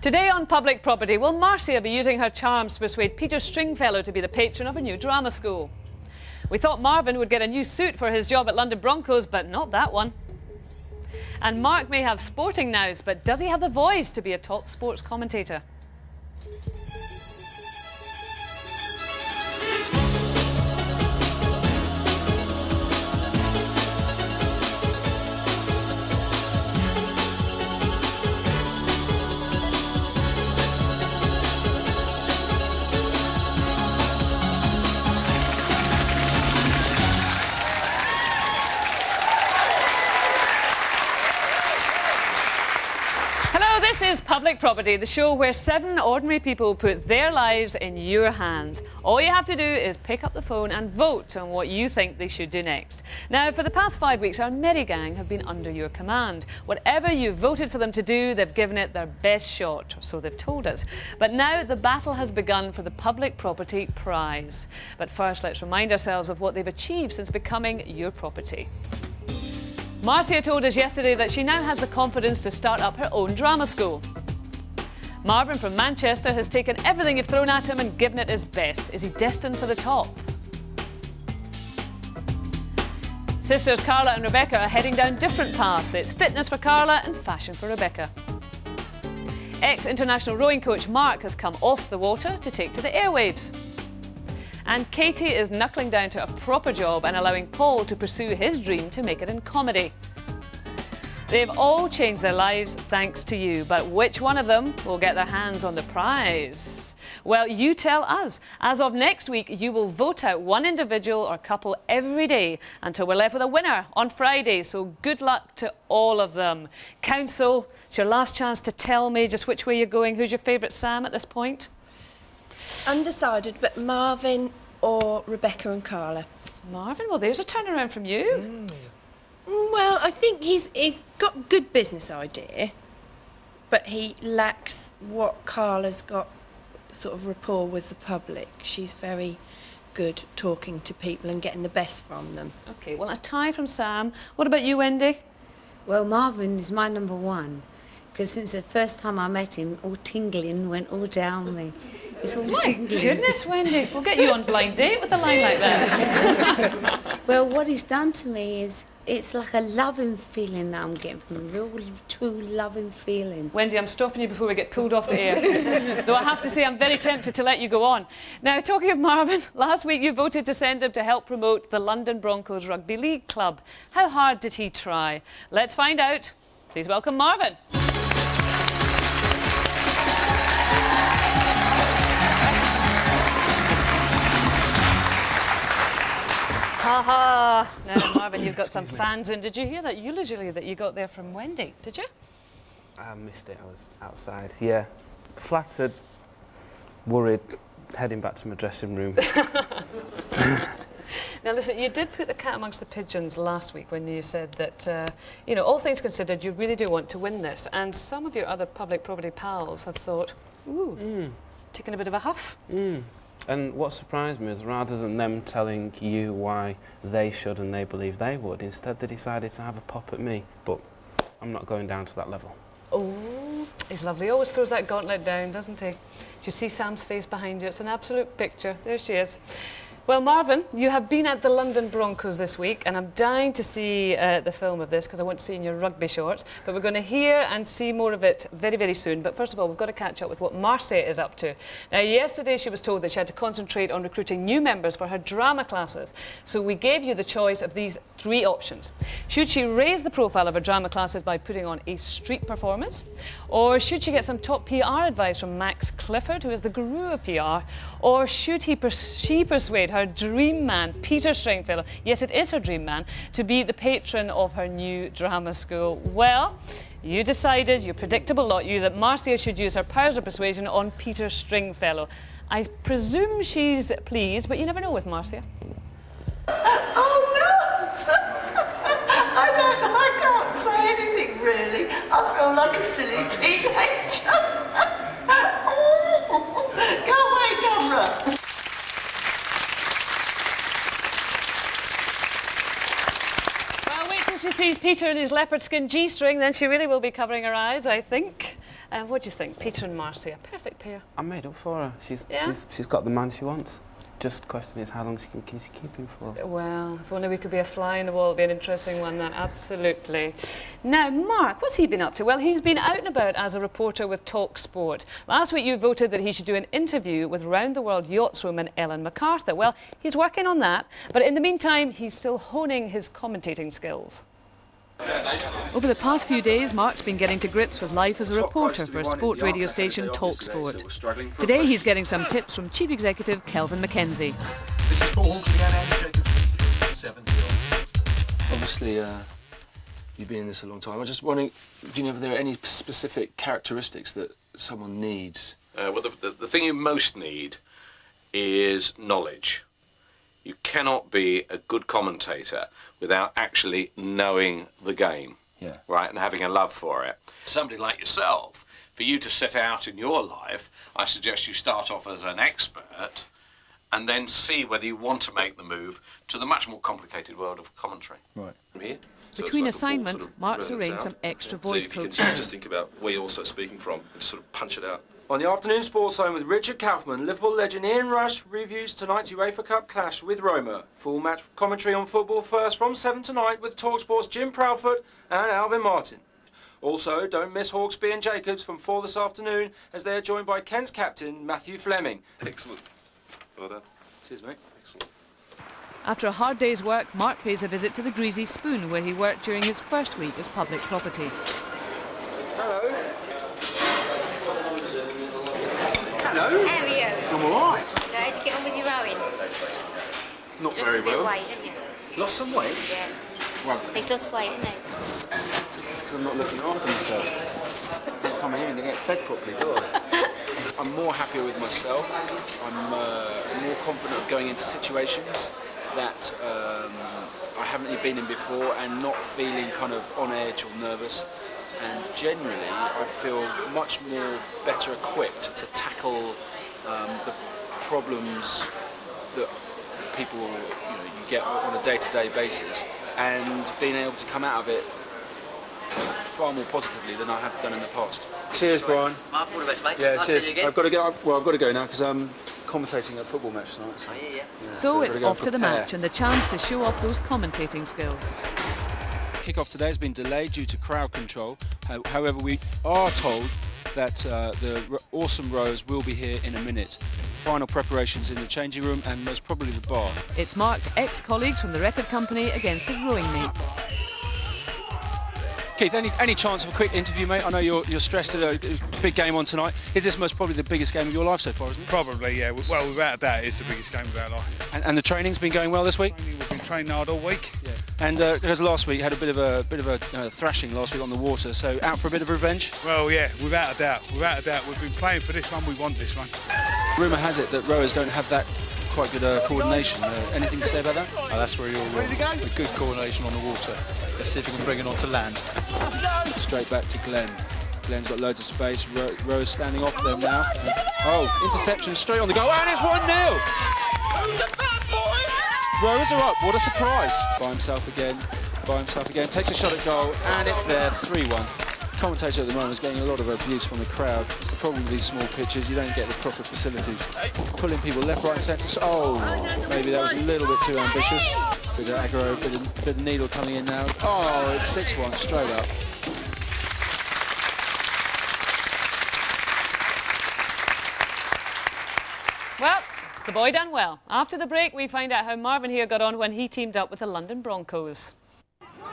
Today on Public Property, will Marcia be using her charms to persuade Peter Stringfellow to be the patron of a new drama school? We thought Marvin would get a new suit for his job at London Broncos, but not that one. And Mark may have sporting nows, but does he have the voice to be a top sports commentator? This is Public Property, the show where 7 ordinary people put their lives in your hands. All you have to do is pick up the phone and vote on what you think they should do next. Now, for the past 5 weeks, our merry gang have been under your command. Whatever you voted for them to do, they've given it their best shot, so they've told us. But now the battle has begun for the Public Property Prize. But first, let's remind ourselves of what they've achieved since becoming your property. Marcia told us yesterday that she now has the confidence to start up her own drama school. Marvin from Manchester has taken everything you've thrown at him and given it his best. Is he destined for the top? Sisters Carla and Rebecca are heading down different paths. It's fitness for Carla and fashion for Rebecca. Ex-international rowing coach Mark has come off the water to take to the airwaves. And Katie is knuckling down to a proper job and allowing Paul to pursue his dream to make it in comedy. They've all changed their lives thanks to you, but which one of them will get their hands on the prize? Well, you tell us. As of next week, you will vote out one individual or couple every day until we're left with a winner on Friday, so good luck to all of them. Council, it's your last chance to tell me just which way you're going. Who's your favourite Sam at this point? Undecided, but Marvin or Rebecca and Carla. Marvin? Well, there's a turnaround from you. Well, I think he's got good business idea, but he lacks what Carla's got, sort of rapport with the public. She's very good talking to people and getting the best from them. OK, well, a tie from Sam. What about you, Wendy? Well, Marvin is my number one, because since the first time I met him, all tingling went all down me. It's all tingling. Goodness, Wendy, we'll get you on blind date with a line like that. Well, what he's done to me is, it's like a loving feeling that I'm getting from him, a real, true loving feeling. Wendy, I'm stopping you before we get pulled off the air. Though I have to say I'm very tempted to let you go on. Now, talking of Marvin, last week you voted to send him to help promote the London Broncos Rugby League Club. How hard did he try? Let's find out. Please welcome Marvin. Ha-ha. Now, Marvin, you've got some fans in. Did you hear that eulogy that you got there from Wendy? Did you? I missed it. I was outside. Yeah. Flattered, worried, heading back to my dressing room. Now, listen, you did put the cat amongst the pigeons last week when you said that, you know, all things considered, you really do want to win this. And some of your other public property pals have thought, ooh, taking a bit of a huff. And what surprised me is rather than them telling you why they should and they believe they would, instead they decided to have a pop at me. But I'm not going down to that level. Oh, he's lovely. He always throws that gauntlet down, doesn't he? Do you see Sam's face behind you? It's an absolute picture. There she is. Well, Marvin, you have been at the London Broncos this week, and I'm dying to see the film of this because I want to see in your rugby shorts. But we're going to hear and see more of it very, very soon. But first of all, we've got to catch up with what Marcia is up to. Now, yesterday she was told that she had to concentrate on recruiting new members for her drama classes. So we gave you the choice of these 3 options. Should she raise the profile of her drama classes by putting on a street performance? Or should she get some top PR advice from Max Clifford, who is the guru of PR? Or should she persuade her dream man, Peter Stringfellow, yes, it is her dream man, to be the patron of her new drama school? Well, you decided, you predictable lot, you, that Marcia should use her powers of persuasion on Peter Stringfellow. I presume she's pleased, but you never know with Marcia. Oh, no! I can't say anything, really. I feel like a silly teenager. Oh, go away, camera. Well, wait till she sees Peter in his leopard skin G-string, then she really will be covering her eyes, I think. What do you think, Peter and Marcia? Perfect pair. I'm made up for her. Yeah? She's got the man she wants. Just the question is how long she can keep him for. Well, if only we could be a fly in the wall, it'd be an interesting one, that, absolutely. Now, Mark, what's he been up to? Well, he's been out and about as a reporter with Talk Sport. Last week you voted that he should do an interview with Round the World Yachtswoman Ellen MacArthur. Well, he's working on that, but in the meantime, he's still honing his commentating skills. Over the past few days, Mark's been getting to grips with life as a reporter for sport radio station Talk Sport. Today he's getting some tips from Chief Executive Kelvin McKenzie. This is Paul Hawksley and Andy Jacobs, 70 Obviously, you've been in this a long time. I was just wondering, do you know if there are any specific characteristics that someone needs? Well, the thing you most need is knowledge. You cannot be a good commentator without actually knowing the game, right, and having a love for it. Somebody like yourself, for you to set out in your life, I suggest you start off as an expert and then see whether you want to make the move to the much more complicated world of commentary. Right. From here. Between assignments, Mark's arranged some extra voice coaching. coaching. So you can just think about where you're also speaking from and just sort of punch it out. On the afternoon sports zone with Richard Kaufman, Liverpool legend Ian Rush reviews tonight's UEFA Cup clash with Roma. Full match commentary on football first from 7 tonight with TalkSport's Jim Proudfoot and Alvin Martin. Also, don't miss Hawksby and Jacobs from 4 this afternoon as they are joined by Kent's captain Matthew Fleming. Excellent. Well done. Cheers, mate. Excellent. After a hard day's work, Mark pays a visit to the Greasy Spoon, where he worked during his first week as public property. Hello. How are you? I'm alright. So how'd you get on with your rowing? Not Lost very a bit well. of weight, haven't you? Lost some weight? Yeah. Well, He's lost weight, hasn't he? it's because I'm not looking after myself. I don't come here and they get fed properly, do I? I'm more happier with myself. I'm more confident of going into situations that I haven't been in before and not feeling kind of on edge or nervous. And generally, I feel much more better equipped to tackle the problems that people you get on a day-to-day basis, and being able to come out of it far more positively than I have done in the past. Cheers, Brian. Mark, all the best, mate. Yeah, Nice cheers. to see you again. I've got to go. Well, I've got to go now because I'm commentating a football match tonight. So, Yeah. So I've it's got go off to the prepare. match and the chance to show off those commentating skills. Kick-off today has been delayed due to crowd control. However, we are told that the awesome rowers will be here in a minute. Final preparations in the changing room and most probably the bar. It's Mark's ex-colleagues from the record company against his rowing mates. Keith, any chance of a quick interview, mate? I know you're stressed at a big game on tonight. Is this most probably the biggest game of your life so far, isn't it? Probably, yeah. Well, without a doubt, it's the biggest game of our life. And the training's been going well this week? We've been training hard all week. Yeah. And because last week had a bit of a thrashing last week on the water, so out for a bit of revenge? Well, yeah, without a doubt. Without a doubt, we've been playing for this one. We want this one. Rumour has it that rowers don't have that quite good coordination. Anything to say about that? Oh, that's where you're wrong. The good coordination on the water. Let's see if we can bring it onto land. Straight back to Glenn. Glenn's got loads of space. Rowers standing off them now. Oh, interception straight on the goal, and it's 1-0! Who's the bad boy? Rowers are up. What a surprise! By himself again. Takes a shot at goal, and it's there. 3-1. Commentator at the moment is getting a lot of abuse from the crowd. It's the problem with these small pitches. You don't get the proper facilities. Pulling people left, right, and centre. Oh, maybe that was a little bit too ambitious. Bit of aggro, bit of needle coming in now. Oh, it's 6-1 straight up. Well, the boy done well. After the break, we find out how Marvin here got on when he teamed up with the London Broncos.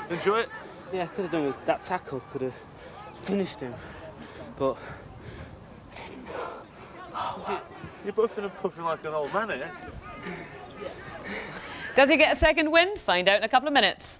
Enjoy it? Yeah, I could have done with that tackle, could have finished him, but You're buffing and puffing like an old man here. Does he get a second win? Find out in a couple of minutes.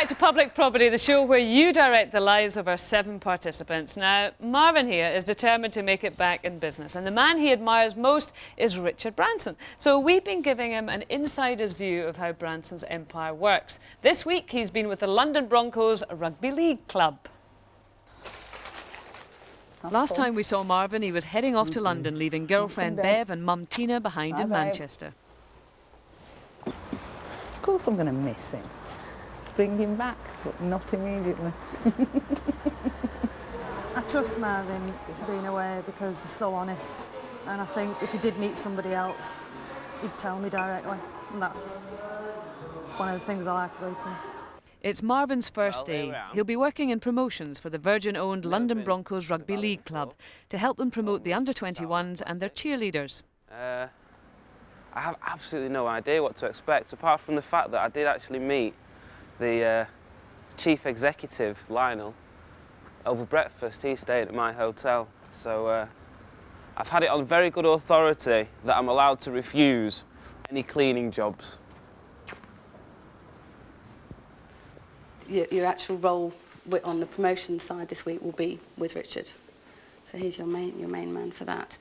back to Public Property, the show where you direct the lives of our 7 participants. Now, Marvin here is determined to make it back in business, and the man he admires most is Richard Branson. So we've been giving him an insider's view of how Branson's empire works. This week, he's been with the London Broncos Rugby League Club. Last time we saw Marvin, he was heading off to London, leaving girlfriend Bev and mum Tina behind in Manchester. Of course I'm going to miss him. Bring him back, but not immediately. I trust Marvin being away because he's so honest, and I think if he did meet somebody else, he'd tell me directly, and that's one of the things I like about him. It's Marvin's first day. He'll be working in promotions for the Virgin-owned London Broncos Rugby League Club to help them promote the under-21s and their cheerleaders. I have absolutely no idea what to expect, apart from the fact that I did actually meet the chief executive, Lionel, over breakfast. He's staying at my hotel. So I've had it on very good authority that I'm allowed to refuse any cleaning jobs. Your actual role on the promotion side this week will be with Richard. So he's your main man for that.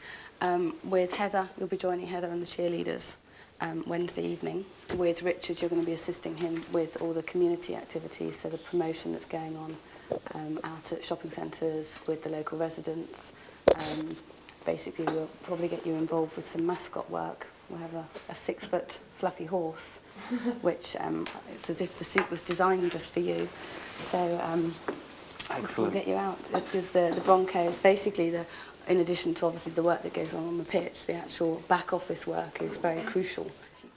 With Heather, you'll be joining Heather and the cheerleaders Wednesday evening. With Richard, you're going to be assisting him with all the community activities, so the promotion that's going on out at shopping centres with the local residents. Basically, we'll probably get you involved with some mascot work. We'll have a 6-foot fluffy horse, which it's as if the suit was designed just for you. So we'll get you out, because the Broncos, basically, in addition to obviously the work that goes on the pitch, the actual back office work is very crucial.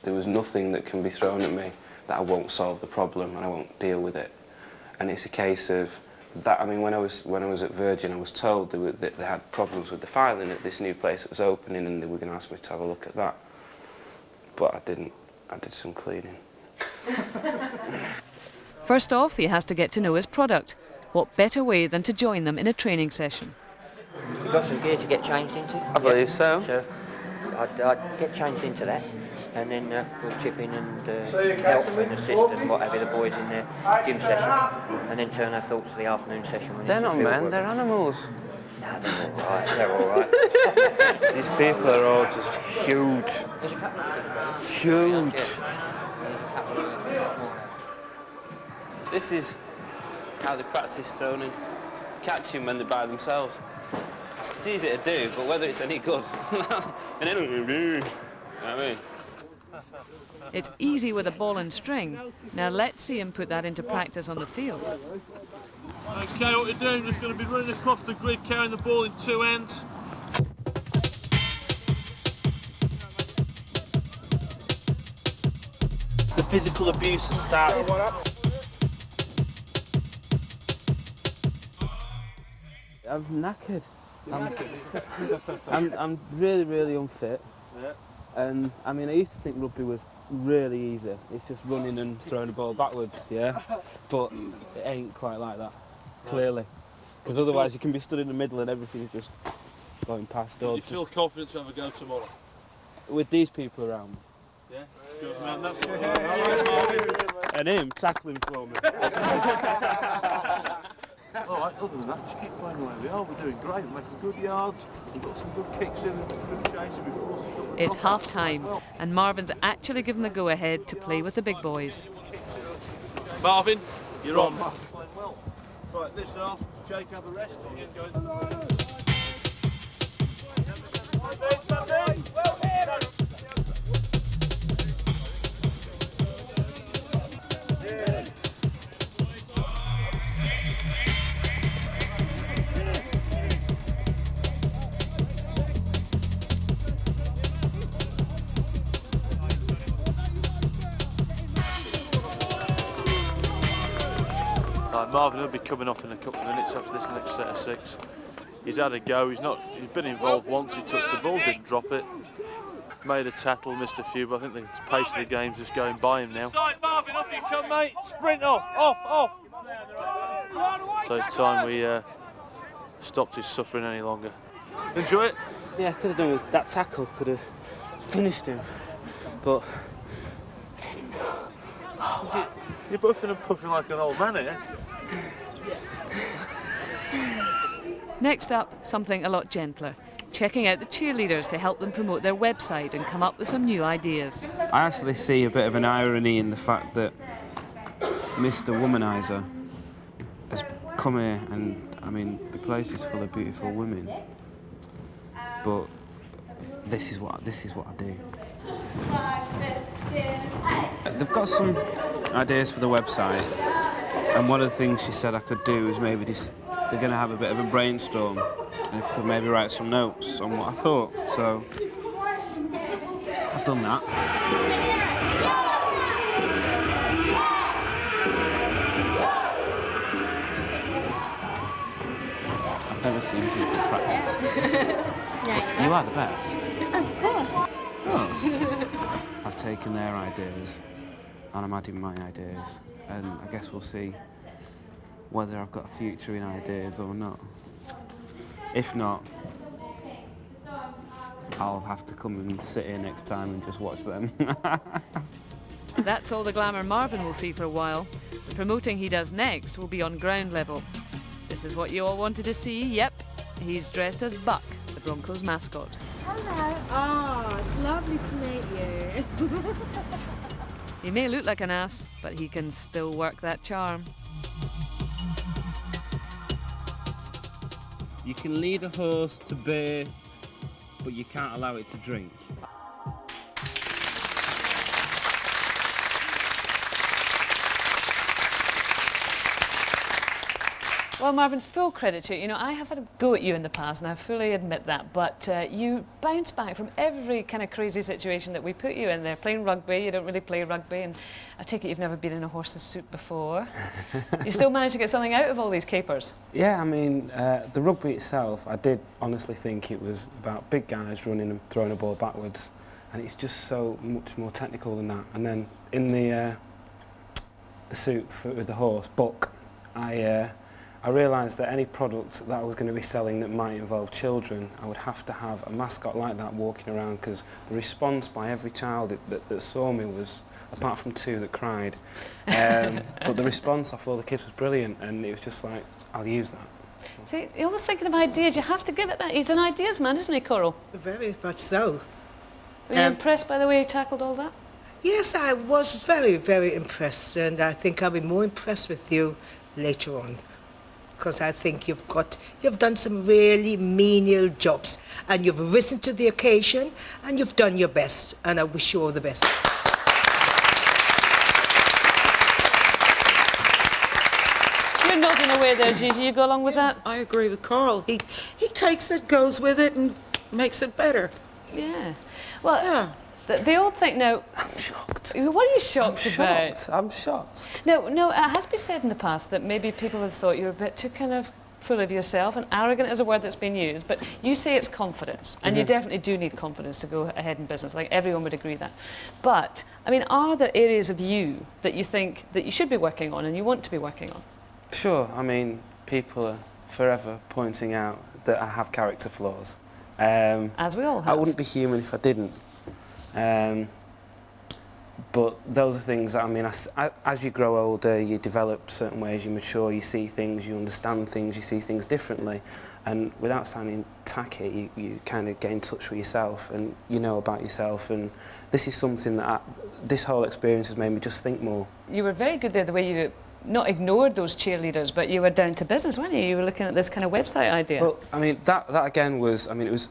There was nothing that can be thrown at me that I won't solve the problem and I won't deal with it. And it's a case of that. I mean, when I was at Virgin, I was told that they had problems with the filing at this new place that was opening, and they were going to ask me to have a look at that. But I didn't. I did some cleaning. First off, he has to get to know his product. What better way than to join them in a training session? You've got some gear to get changed into? I believe so. So I'd get changed into that, and then we'll chip in and help and assist and whatever the boys in the gym session, and then turn our thoughts to the afternoon session. When They're it's not the field men, work. they're animals. No, they're all right. They're all right. These people are all just huge. Huge. This is how they practice throwing and catching when they're by themselves. It's easy to do, but whether it's any good, and anyone can do, you know what I mean? It's easy with a ball and string. Now let's see him put that into practice on the field. Okay, what we're doing, we're just going to be running across the grid, carrying the ball in 2 hands. The physical abuse has started. I'm knackered. I'm really, really unfit. Yeah. And I mean, I used to think rugby was really easy. It's just running and throwing the ball backwards, yeah? But it ain't quite like that, clearly. Because otherwise you can be stood in the middle and everything's just going past. Do you feel confident to have a go tomorrow? With these people around me. Yeah? Good man, that's all right. And him tackling for me. All right, other than that, just keep playing the way we are. We're doing great, we're making good yards, we've got some good kicks in, good chases before. It's half-time, and Marvin's actually given the go-ahead to play with the big boys. Marvin, you're on. Right, this off, Jake have a rest. Marvin will be coming off in a couple of minutes after this next set of 6. He's had a go, he's been involved once, he touched the ball, didn't drop it. Made a tackle, missed a few, but I think the pace of the game's just going by him now. Right, Marvin, off you come, mate. Sprint off. So it's time we stopped his suffering any longer. Enjoy it? Yeah, I could have done with that tackle, could have finished him. But You're buffing and puffing like an old man here. Next up, something a lot gentler. Checking out the cheerleaders to help them promote their website and come up with some new ideas. I actually see a bit of an irony in the fact that Mr. Womanizer has come here, and I mean the place is full of beautiful women, but this is what I do. They've got some ideas for the website, and one of the things she said I could do is maybe they're going to have a bit of a brainstorm, and if I could maybe write some notes on what I thought. So I've done that. I've never seen people practice. Yeah, You are the best. Of course. Oh. I've taken their ideas and I'm adding my ideas, and I guess we'll see whether I've got a future in ideas or not. If not, I'll have to come and sit here next time and just watch them. That's all the glamour Marvin will see for a while. The promoting he does next will be on ground level. This is what you all wanted to see, yep. He's dressed as Buck, the Broncos mascot. Hello. Oh, it's lovely to meet you. He may look like an ass, but he can still work that charm. You can lead a horse to beer, but you can't allow it to drink. Well, Marvin, full credit to you. You know, I have had a go at you in the past, and I fully admit that, but you bounce back from every kind of crazy situation that we put you in there. Playing rugby, you don't really play rugby, and I take it you've never been in a horse's suit before. You still managed to get something out of all these capers? Yeah, I mean, the rugby itself, I did honestly think it was about big guys running and throwing a ball backwards, and it's just so much more technical than that. And then in the suit with the horse, Buck, I realised that any product that I was going to be selling that might involve children, I would have to have a mascot like that walking around, because the response by every child that saw me was, apart from 2 that cried, but the response off all the kids was brilliant, and it was just like, I'll use that. See, you're always thinking of ideas. You have to give it that. He's an ideas man, isn't he, Coral? Very much so. Were you impressed by the way he tackled all that? Yes, I was very, very impressed, and I think I'll be more impressed with you later on, because I think you've done some really menial jobs, and you've risen to the occasion, and you've done your best, and I wish you all the best. You're nodding away there, Gigi. You go along with that? I agree with Carl. He takes it, goes with it, and makes it better. Yeah. Well, yeah. The old thing now... I'm shocked. What are you shocked about? I'm shocked. No, it has been said in the past that maybe people have thought you were a bit too kind of full of yourself, and arrogant is a word that's been used, but you say it's confidence, and you definitely do need confidence to go ahead in business. Like, everyone would agree that. But, I mean, are there areas of you that you think that you should be working on and you want to be working on? Sure. I mean, people are forever pointing out that I have character flaws. As we all have. I wouldn't be human if I didn't. But those are things that, I mean, as you grow older, you develop certain ways, you mature, you see things, you understand things, you see things differently. And without sounding tacky, you kind of get in touch with yourself, and you know about yourself. And this is something that this whole experience has made me just think more. You were very good there, the way you not ignored those cheerleaders, but you were down to business, weren't you? You were looking at this kind of website idea. Well, I mean, that again was, I mean, it was.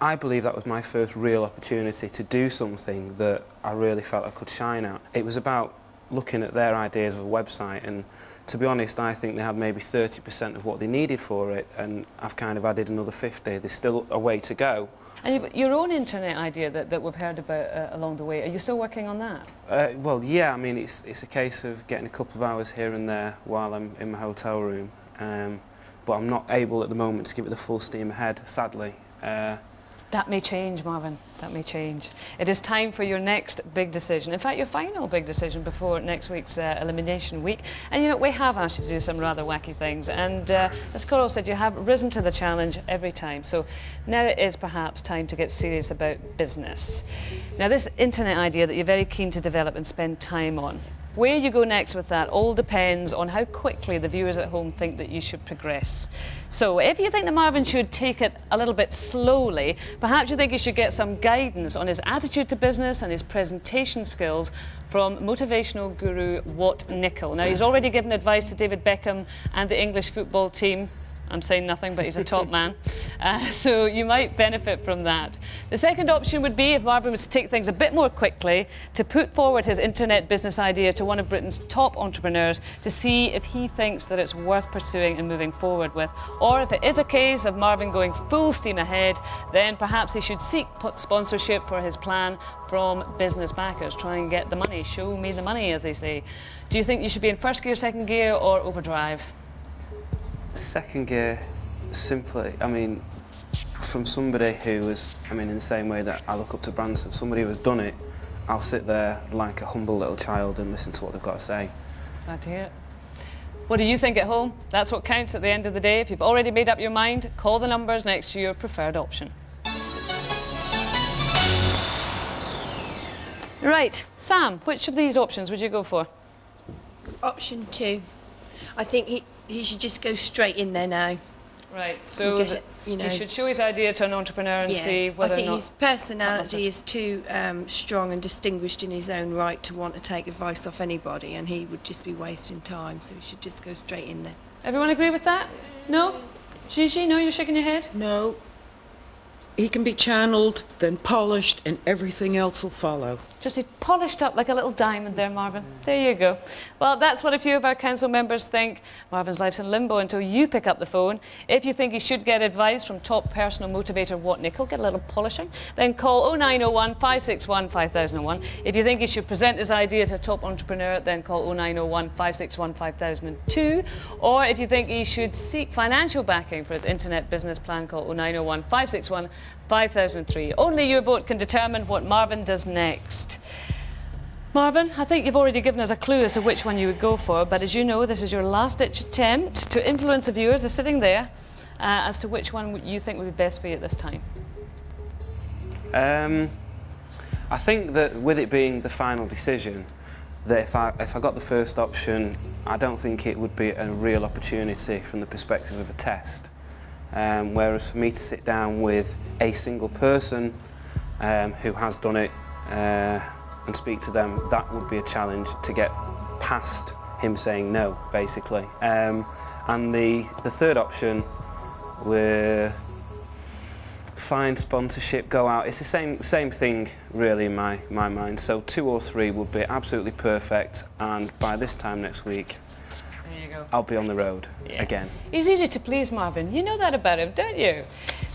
I believe that was my first real opportunity to do something that I really felt I could shine at. It was about looking at their ideas of a website, and to be honest, I think they had maybe 30% of what they needed for it, and I've kind of added another 50. There's still a way to go. And your own internet idea that we've heard about along the way, are you still working on that? Well, yeah, I mean, it's a case of getting a couple of hours here and there while I'm in my hotel room, but I'm not able at the moment to give it the full steam ahead, sadly. That may change, Marvin. That may change. It is time for your next big decision. In fact, your final big decision before next week's elimination week. And you know, we have asked you to do some rather wacky things. And as Coral said, you have risen to the challenge every time. So now it is perhaps time to get serious about business. Now, this internet idea that you're very keen to develop and spend time on, Where you go next with that all depends on how quickly the viewers at home think that you should progress. So if you think that Marvin should take it a little bit slowly, perhaps you think he should get some guidance on his attitude to business and his presentation skills from motivational guru Watt Nicol. Now, he's already given advice to David Beckham and the English football team. I'm saying nothing, but he's a top man. So you might benefit from that. The second option would be, if Marvin was to take things a bit more quickly, to put forward his internet business idea to one of Britain's top entrepreneurs to see if he thinks that it's worth pursuing and moving forward with. Or if it is a case of Marvin going full steam ahead, then perhaps he should seek sponsorship for his plan from business backers. Try and get the money. Show me the money, as they say. Do you think you should be in first gear, second gear, or overdrive? Second gear, simply, I mean, from somebody who was, I mean, in the same way that I look up to Branson, somebody who has done it, I'll sit there like a humble little child and listen to what they've got to say. Glad to hear it. What do you think at home? That's what counts at the end of the day. If you've already made up your mind, call the numbers next to your preferred option. Right, Sam, which of these options would you go for? Option 2. I think he should just go straight in there now. Right, so he should show his idea to an entrepreneur and see whether I think or not... his personality is too strong and distinguished in his own right to want to take advice off anybody, and he would just be wasting time, so he should just go straight in there. Everyone agree with that? No? Gigi, no, you're shaking your head? No. He can be channeled, then polished, and everything else will follow. Just he polished up like a little diamond there, Marvin. There you go. Well, that's what a few of our council members think. Marvin's life's in limbo until you pick up the phone. If you think he should get advice from top personal motivator Watt Nicol, get a little polishing, then call 0901 561 5001. If you think he should present his idea to a top entrepreneur, then call 0901 561 5002. Or if you think he should seek financial backing for his internet business plan, call 0901 561 5003. Only your vote can determine what Marvin does next. Marvin, I think you've already given us a clue as to which one you would go for, but as you know, this is your last-ditch attempt to influence the viewers. They're sitting there as to which one you think would be best for you at this time. I think that with it being the final decision, that if I got the first option, I don't think it would be a real opportunity from the perspective of a test. Whereas for me to sit down with a single person who has done it and speak to them, that would be a challenge to get past him saying no, basically. And the third option were find sponsorship, go out. It's the same thing really in my mind. So 2 or 3 would be absolutely perfect, and by this time next week, I'll be on the road again. He's easy to please, Marvin. You know that about him, don't you?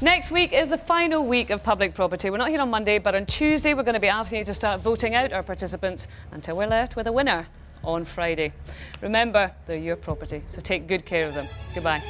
Next week is the final week of Public Property. We're not here on Monday, but on Tuesday we're going to be asking you to start voting out our participants until we're left with a winner on Friday. Remember, they're your property, so take good care of them. Goodbye.